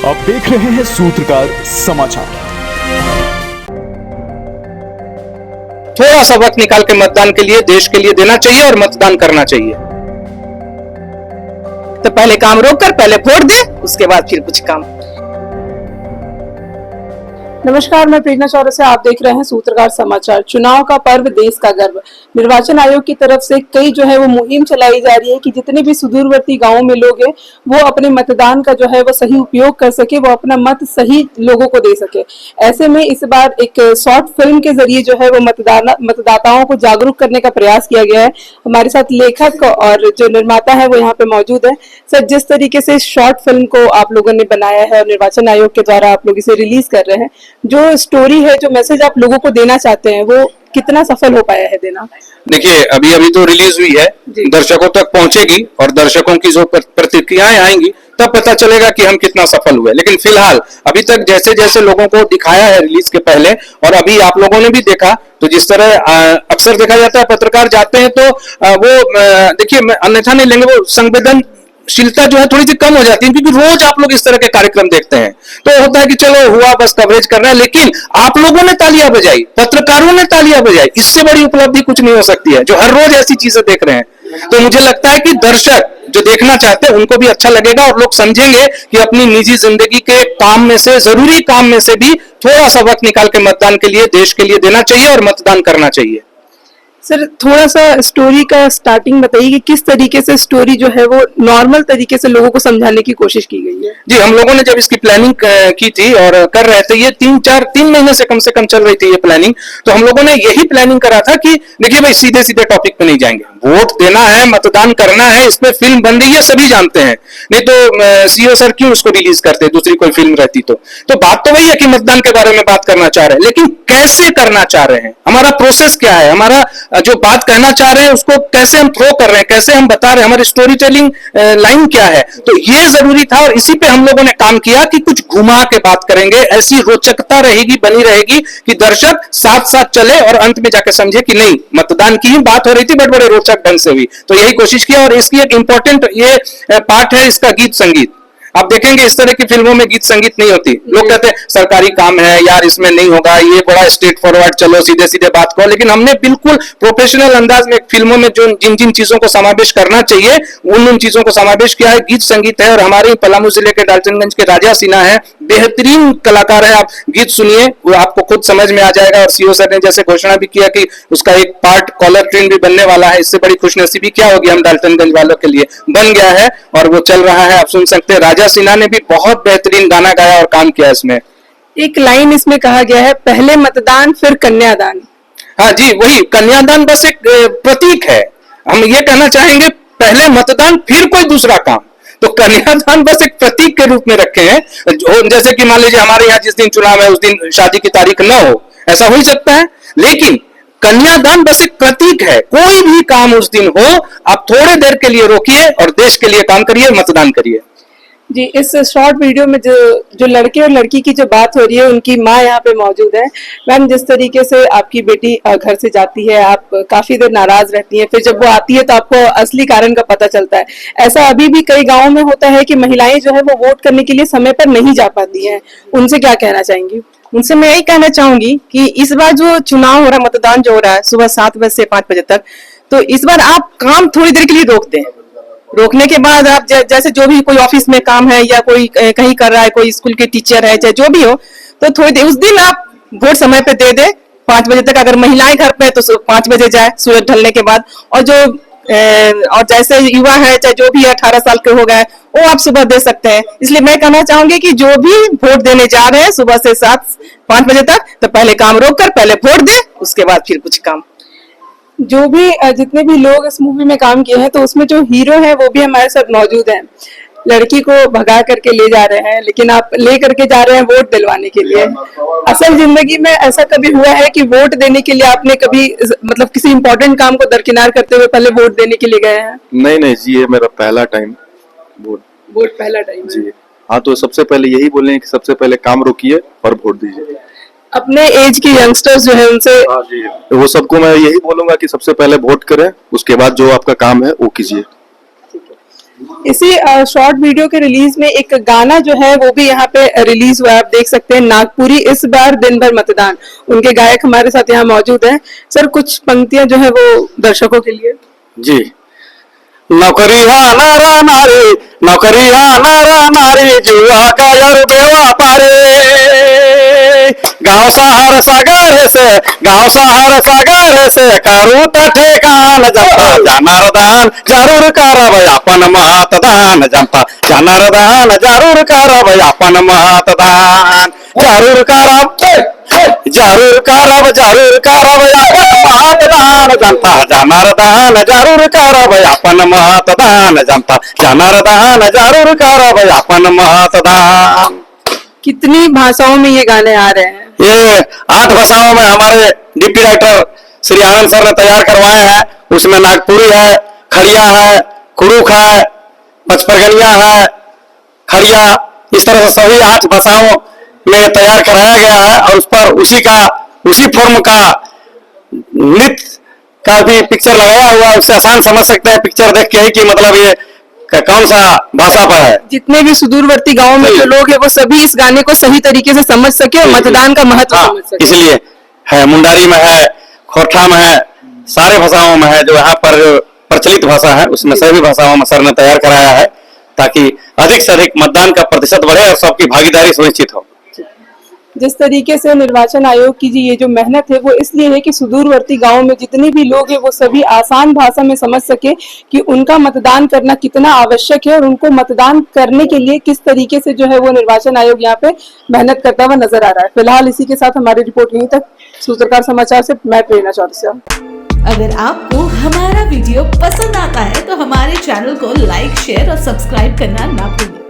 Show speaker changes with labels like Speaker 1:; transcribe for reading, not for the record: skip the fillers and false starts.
Speaker 1: आप देख रहे हैं सूत्रकार समाचार।
Speaker 2: थोड़ा सा वक्त निकाल के मतदान के लिए, देश के लिए देना चाहिए और मतदान करना चाहिए।
Speaker 3: तो पहले काम रोक कर पहले वोट दे, उसके बाद फिर कुछ काम।
Speaker 4: नमस्कार, मैं प्रेरणा चौरसिया, आप देख रहे हैं सूत्रकार समाचार। चुनाव का पर्व, देश का गर्व। निर्वाचन आयोग की तरफ से कई जो है वो मुहिम चलाई जा रही है कि जितने भी सुदूरवर्ती गांवों में लोग हैं वो अपने मतदान का जो है वो सही उपयोग कर सके, वो अपना मत सही लोगों को दे सके। ऐसे में इस बार एक शॉर्ट फिल्म के जरिए जो है वो मतदाताओं को जागरूक करने का प्रयास किया गया है। हमारे साथ लेखक और जो निर्माता है वो यहाँ पे मौजूद है। सर, जिस तरीके से शॉर्ट फिल्म को आप लोगों ने बनाया है और निर्वाचन आयोग के द्वारा आप लोग इसे रिलीज कर रहे हैं, जो स्टोरी है, जो मैसेज आप लोगों को देना चाहते हैं, वो कितना सफल हो पाया है देना?
Speaker 2: देखिए, अभी तो रिलीज हुई है, दर्शकों तक पहुंचेगी और दर्शकों की जो प्रतिक्रियाएं आएंगी तब पता चलेगा कि हम कितना सफल हुए। लेकिन फिलहाल अभी तक जैसे जैसे लोगों को दिखाया है रिलीज के पहले और अभी आप लोगों ने भी देखा, तो जिस तरह अक्सर देखा जाता है पत्रकार जाते हैं तो वो देखिए, अन्यथा नहीं लेंगे, वो संवेदनशीलता जो है थोड़ी सी कम हो जाती है, क्योंकि रोज आप लोग इस तरह के कार्यक्रम देखते हैं तो होता है कि चलो हुआ, बस कवरेज कर रहे हैं। लेकिन आप लोगों ने तालियां बजाई, पत्रकारों ने तालियां बजाई, इससे बड़ी उपलब्धि कुछ नहीं हो सकती है, जो हर रोज ऐसी चीजें देख रहे हैं। तो मुझे लगता है कि दर्शक जो देखना चाहते हैं उनको भी अच्छा लगेगा और लोग समझेंगे कि अपनी निजी जिंदगी के काम में से, जरूरी काम में से भी थोड़ा सा वक्त निकाल के मतदान के लिए, देश के लिए देना चाहिए और मतदान करना चाहिए।
Speaker 4: सर, थोड़ा सा स्टोरी का स्टार्टिंग बताइए कि किस तरीके से स्टोरी जो है वो नॉर्मल तरीके से लोगों को समझाने की कोशिश की गई है।
Speaker 2: जी, हम लोगों ने जब इसकी प्लानिंग की थी और कर रहे थे, ये 3 महीने से कम चल रही थी ये प्लानिंग, तो हम लोगों ने यही प्लानिंग करा था कि देखिए भाई, सीधे सीधे टॉपिक पे नहीं जाएंगे, वोट देना है, मतदान करना है, इस पे फिल्म बन रही है, सभी जानते हैं। नहीं तो सीओ सर क्यों उसको रिलीज करते, दूसरी कोई फिल्म रहती तो बात तो वही है कि मतदान के बारे में बात करना चाह रहे हैं, लेकिन कैसे करना चाह रहे हैं, हमारा प्रोसेस क्या है, हमारा जो बात कहना चाह रहे हैं उसको कैसे हम थ्रो कर रहे हैं, कैसे हम बता रहे हैं, हमारी स्टोरी टेलिंग लाइन क्या है। तो ये जरूरी था और इसी पे हम लोगों ने काम किया कि कुछ घुमा के बात करेंगे, ऐसी रोचकता रहेगी, बनी रहेगी कि दर्शक साथ साथ चले और अंत में जाके समझे कि नहीं, मतदान की ही बात हो रही थी बट बड़े रोचक ढंग से हुई। तो यही कोशिश किया और इसकी एक इंपॉर्टेंट ये पार्ट है इसका गीत संगीत। आप देखेंगे इस तरह की फिल्मों में गीत संगीत नहीं होती, लोग कहते हैं सरकारी काम है यार, इसमें नहीं होगा, ये बड़ा स्ट्रेट फॉरवर्ड, चलो सीधे सीधे बात करो। लेकिन हमने बिल्कुल प्रोफेशनल अंदाज में फिल्मों में जो जिन जिन चीजों को समावेश करना चाहिए उन चीजों को समावेश किया है। गीत संगीत है और हमारे पलामू जिले के डाल्टनगंज के राजा सिन्हा है, बेहतरीन कलाकार है। आप गीत सुनिए, वो आपको खुद समझ में आ जाएगा। और सीओ सर ने जैसे घोषणा भी किया कि उसका एक पार्ट कॉलर ट्रेन भी बनने वाला है, इससे बड़ी खुशनसीबी क्या होगी हम डाल्टनगंज वालों के लिए। बन गया है और वो चल रहा है, आप सुन सकते हैं। राजा सिन्हा ने भी बहुत बेहतरीन गाना गाया और काम किया इसमें।
Speaker 4: एक लाइन इसमें कहा गया है, पहले मतदान फिर कन्यादान।
Speaker 2: हाँ जी, वही कन्यादान बस एक प्रतीक है। हम ये कहना चाहेंगे पहले मतदान फिर कोई दूसरा काम, तो कन्यादान बस एक प्रतीक के रूप में रखे हैं। जैसे कि मान लीजिए हमारे यहाँ जिस दिन चुनाव है उस दिन शादी की तारीख न हो, ऐसा हो ही सकता है, लेकिन कन्यादान बस एक प्रतीक है। कोई भी काम उस दिन हो, आप थोड़े देर के लिए रोकिए और देश के लिए काम करिए, मतदान करिए।
Speaker 4: जी, इस शॉर्ट वीडियो में जो लड़के और लड़की की जो बात हो रही है, उनकी माँ यहाँ पे मौजूद है। मैम, जिस तरीके से आपकी बेटी घर से जाती है, आप काफी देर नाराज रहती हैं, फिर जब वो आती है तो आपको असली कारण का पता चलता है। ऐसा अभी भी कई गाँवों में होता है कि महिलाएं जो है वो वोट करने के लिए समय पर नहीं जा पाती हैं, उनसे क्या कहना चाहेंगी?
Speaker 3: उनसे मैं यही कहना चाहूंगी कि इस बार जो चुनाव हो रहा है, मतदान जो हो रहा है सुबह 7 बजे से 5 बजे तक, तो इस बार आप काम थोड़ी देर के लिए रोक दें। रोकने के बाद आप जैसे जो भी कोई ऑफिस में काम है या कोई कहीं कर रहा है, कोई स्कूल के टीचर है, चाहे जो भी हो, तो थोड़ी देर उस दिन आप वोट समय पे दे दे 5 बजे तक। अगर महिलाएं घर पे तो 5 बजे जाए सूरज ढलने के बाद। और जैसे युवा है, चाहे जो भी 18 साल के हो गए, वो आप सुबह दे सकते हैं। इसलिए मैं कहना चाहूंगी कि जो भी वोट देने जा रहे हैं सुबह से 5 बजे तक, तो पहले काम रोक कर पहले वोट दे, उसके बाद फिर कुछ काम।
Speaker 4: जो भी जितने भी लोग इस मूवी में काम किए हैं, तो उसमें जो हीरो है वो भी हमारे साथ मौजूद हैं। लड़की को भगा करके ले जा रहे हैं, लेकिन आप ले करके जा रहे हैं वोट दिलवाने के लिए। असल जिंदगी में ऐसा कभी हुआ है कि वोट देने के लिए आपने कभी मतलब किसी इंपॉर्टेंट काम को दरकिनार करते हुए पहले वोट देने के लिए गए हैं?
Speaker 5: नहीं जी, ये मेरा पहला टाइम
Speaker 4: वोट पहला टाइम
Speaker 5: जी। हाँ, तो सबसे पहले यही बोलें कि सबसे पहले काम रोकिए और वोट दीजिए।
Speaker 4: अपने एज के यंगस्टर्स जो है उनसे,
Speaker 5: हाँ जी, वो सबको मैं यही बोलूंगा कि सबसे पहले वोट करें, उसके बाद जो आपका काम है वो कीजिए।
Speaker 4: इसी शॉर्ट वीडियो के रिलीज में एक गाना जो है वो भी यहाँ पे रिलीज हुआ है, आप देख सकते हैं, नागपुरी इस बार दिन भर मतदान। उनके गायक हमारे साथ यहाँ मौजूद हैं। सर, कुछ पंक्तियां जो है वो दर्शकों के लिए।
Speaker 6: जी, नौकरी हा नारा नारी, नौकरी हा नारा नारी, जुआ का यार बेवा पारे, गाँव शहर सागर से, गाँव शहर सागर से, करू त ठेकान जनता जनार्दन जरूर करब अपन मतदान, जनता जनार्दन जरूर करब अपन मतदान, जरूर करब, जरूर करब, जरूर करब अपन मतदान, जनता जनार्दन जरूर करब अपन मतदान, जनता जनार्दन जरूर करब अपन मतदान।
Speaker 4: कितनी भाषाओं में ये गाने आ रहे हैं?
Speaker 6: ये 8 भाषाओं में हमारे deputy director Shri Anand sir ने तैयार करवाए हैं। उसमें नागपुरी है, खड़िया है, कुरुख है, पचपरगनिया है, खड़िया, इस तरह से सभी 8 भाषाओं में तैयार कराया गया है। और उस पर उसी फॉर्म का नृत्य का भी पिक्चर लगाया हुआ है। उससे आसान समझ सकते हैं पिक्चर देख के ही कि मतलब ये कौन सा भाषा पर है।
Speaker 3: जितने भी सुदूरवर्ती गांवों में जो लोग हैं वो सभी इस गाने को सही तरीके से समझ सके और मतदान का महत्व समझ सके।
Speaker 6: इसलिए है, मुंडारी में है, खोरठा में है, सारे भाषाओं में है। जो यहाँ पर जो प्रचलित भाषा है उसमें सभी भाषाओं में सर ने तैयार कराया है ताकि अधिक से अधिक मतदान का प्रतिशत बढ़े और सबकी भागीदारी सुनिश्चित हो।
Speaker 4: जिस तरीके से निर्वाचन आयोग की जी ये जो मेहनत है वो इसलिए है कि सुदूरवर्ती गांवों में जितने भी लोग हैं वो सभी आसान भाषा में समझ सके कि उनका मतदान करना कितना आवश्यक है और उनको मतदान करने के लिए किस तरीके से जो है वो निर्वाचन आयोग यहाँ पे मेहनत करता हुआ नजर आ रहा है। फिलहाल इसी के साथ हमारी रिपोर्ट यहीं तक। सूत्रकार समाचार से मैं प्रेरणा चौरसिया।
Speaker 7: अगर आपको हमारा वीडियो पसंद आता है तो हमारे चैनल को लाइक, शेयर और सब्सक्राइब करना ना भूलें।